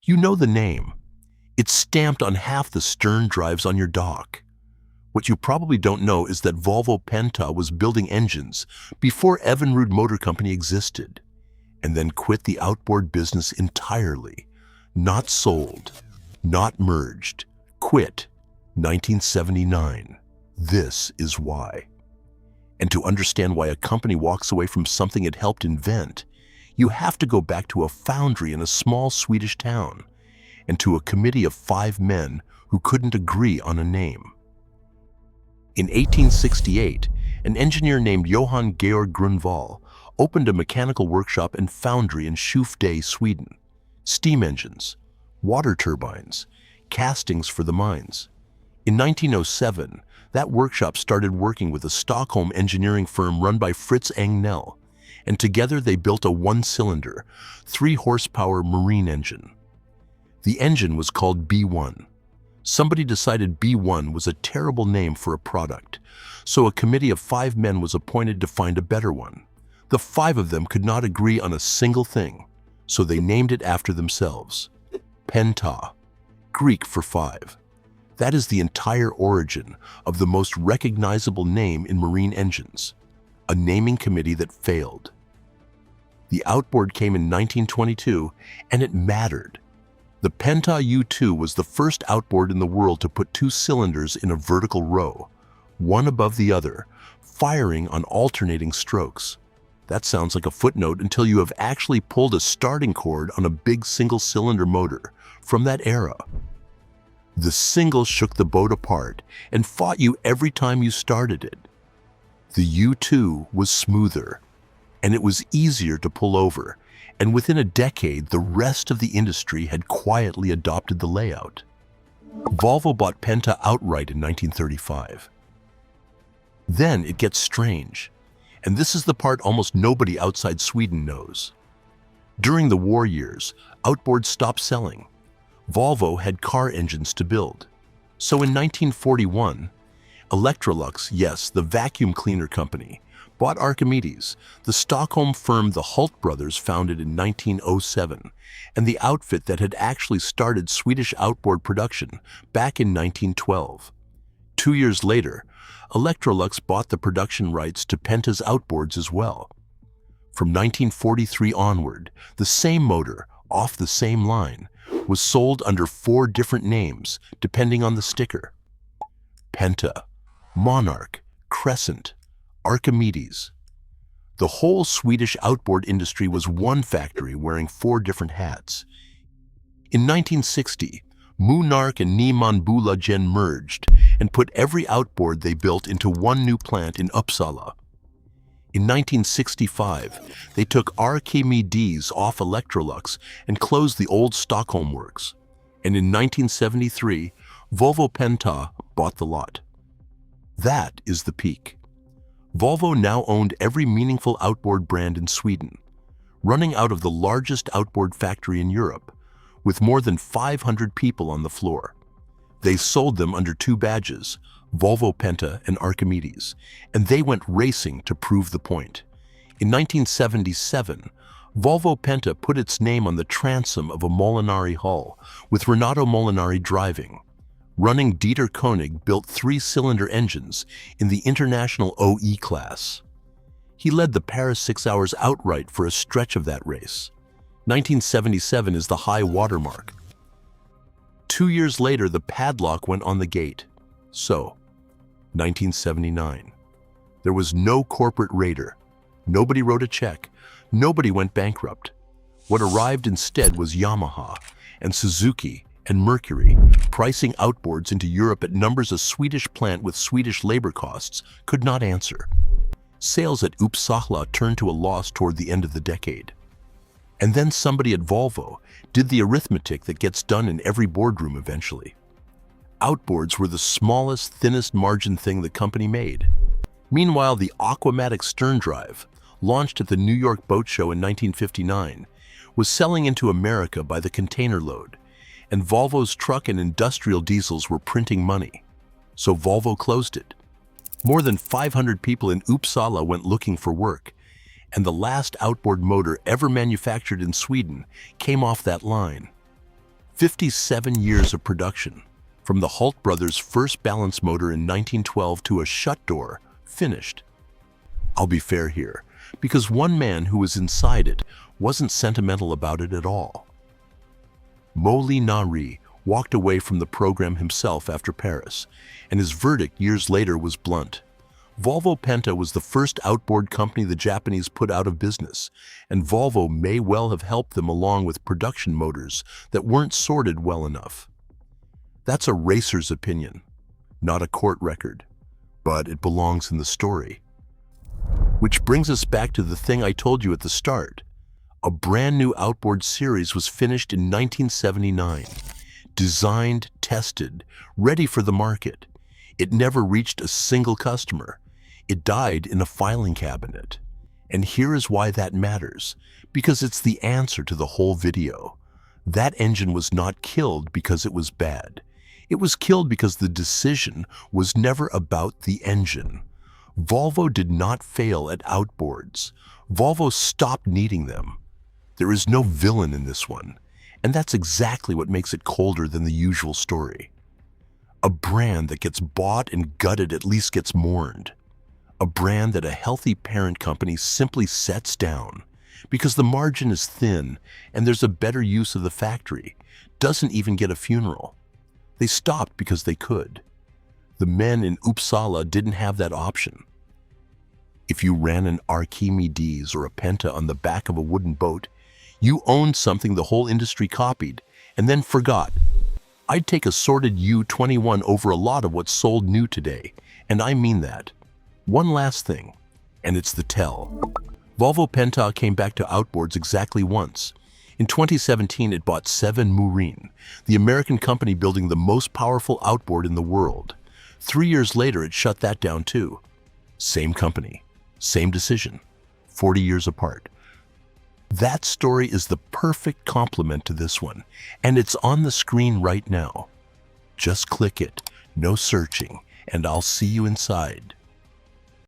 You know the name. It's stamped on half the stern drives on your dock. What you probably don't know is that Volvo Penta was building engines before Evinrude Motor Company existed, and then quit the outboard business entirely. Not sold, not merged, quit, 1979. This is why. And to understand why a company walks away from something it helped invent, you have to go back to a foundry in a small Swedish town, and to a committee of 5 men who couldn't agree on a name. In 1868, an engineer named Johann Georg Grunwald opened a mechanical workshop and foundry in Skövde, Sweden. Steam engines, water turbines, castings for the mines. In 1907, that workshop started working with a Stockholm engineering firm run by Fritz Engnell, and together they built a 1-cylinder, 3-horsepower marine engine. The engine was called B1. Somebody decided B1 was a terrible name for a product, so a committee of 5 men was appointed to find a better one. The 5 of them could not agree on a single thing, so they named it after themselves. Penta, Greek for 5. That is the entire origin of the most recognizable name in marine engines, a naming committee that failed. The Outboard came in 1922, and it mattered. The Penta U-2 was the first outboard in the world to put 2 cylinders in a vertical row, one above the other, firing on alternating strokes. That sounds like a footnote until you have actually pulled a starting cord on a big single-cylinder motor from that era. The single shook the boat apart and fought you every time you started it. The U-2 was smoother, and it was easier to pull over, and within a decade, the rest of the industry had quietly adopted the layout. Volvo bought Penta outright in 1935. Then it gets strange, and this is the part almost nobody outside Sweden knows. During the war years, outboards stopped selling. Volvo had car engines to build. So in 1941, Electrolux, yes, the vacuum cleaner company, bought Archimedes, the Stockholm firm the Hult brothers founded in 1907, and the outfit that had actually started Swedish outboard production back in 1912. 2 years later, Electrolux bought the production rights to Penta's outboards as well. From 1943 onward, the same motor, off the same line, was sold under 4 different names depending on the sticker. Penta, Monark, Crescent, Archimedes. The whole Swedish outboard industry was one factory wearing 4 different hats. In 1960, Monark and Nieman Bolagen merged and put every outboard they built into one new plant in Uppsala. In 1965, they took Archimedes off Electrolux and closed the old Stockholm works. And in 1973, Volvo Penta bought the lot. That is the peak. Volvo now owned every meaningful outboard brand in Sweden, running out of the largest outboard factory in Europe, with more than 500 people on the floor. They sold them under 2 badges, Volvo Penta and Archimedes, and they went racing to prove the point. In 1977, Volvo Penta put its name on the transom of a Molinari hull, with Renato Molinari driving. Running Dieter König built 3-cylinder engines in the International OE class. He led the Paris 6 Hours outright for a stretch of that race. 1977 is the high watermark. 2 years later, the padlock went on the gate. So, 1979. There was no corporate raider. Nobody wrote a check. Nobody went bankrupt. What arrived instead was Yamaha and Suzuki and Mercury, pricing outboards into Europe at numbers a Swedish plant with Swedish labor costs could not answer. Sales at Uppsala turned to a loss toward the end of the decade. And then somebody at Volvo did the arithmetic that gets done in every boardroom eventually. Outboards were the smallest, thinnest margin thing the company made. Meanwhile, the Aquamatic stern drive, launched at the New York Boat Show in 1959, was selling into America by the container load, and Volvo's truck and industrial diesels were printing money. So Volvo closed it. More than 500 people in Uppsala went looking for work, and the last outboard motor ever manufactured in Sweden came off that line. 57 years of production, from the Holt brothers' first balance motor in 1912 to a shut door, finished. I'll be fair here, because one man who was inside it wasn't sentimental about it at all. Molinari walked away from the program himself after Paris, and his verdict years later was blunt. Volvo Penta was the first outboard company the Japanese put out of business, and Volvo may well have helped them along with production motors that weren't sorted well enough. That's a racer's opinion, not a court record, but it belongs in the story. Which brings us back to the thing I told you at the start. A brand new outboard series was finished in 1979. Designed, tested, ready for the market. It never reached a single customer. It died in a filing cabinet. And here is why that matters, because it's the answer to the whole video. That engine was not killed because it was bad. It was killed because the decision was never about the engine. Volvo did not fail at outboards. Volvo stopped needing them. There is no villain in this one, and that's exactly what makes it colder than the usual story. A brand that gets bought and gutted at least gets mourned. A brand that a healthy parent company simply sets down because the margin is thin and there's a better use of the factory, doesn't even get a funeral. They stopped because they could. The men in Uppsala didn't have that option. If you ran an Archimedes or a Penta on the back of a wooden boat, you owned something the whole industry copied and then forgot. I'd take a sorted U-21 over a lot of what's sold new today, and I mean that. One last thing, and it's the tell. Volvo Penta came back to outboards exactly once. In 2017, it bought Seven Murin, the American company building the most powerful outboard in the world. 3 years later, it shut that down too. Same company, same decision, 40 years apart. That story is the perfect complement to this one, and it's on the screen right now. Just click it, no searching, and I'll see you inside.